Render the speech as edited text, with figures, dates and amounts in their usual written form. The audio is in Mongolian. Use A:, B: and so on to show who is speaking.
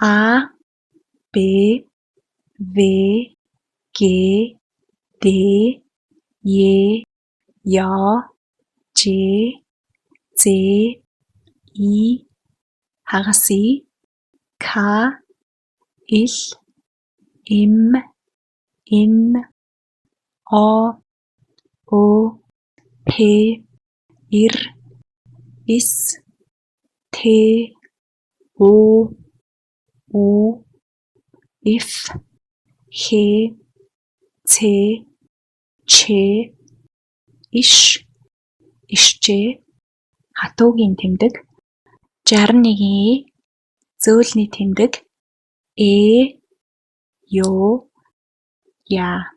A: А Б В Г Д Е Я Ж З И хагас И К Л М Н О Ö П Р С Т Ö У Ф Х Ц Ч Иш ишжээ хатуугийн тэмдэг 61-ийн зөөлний тэмдэг Ёо Я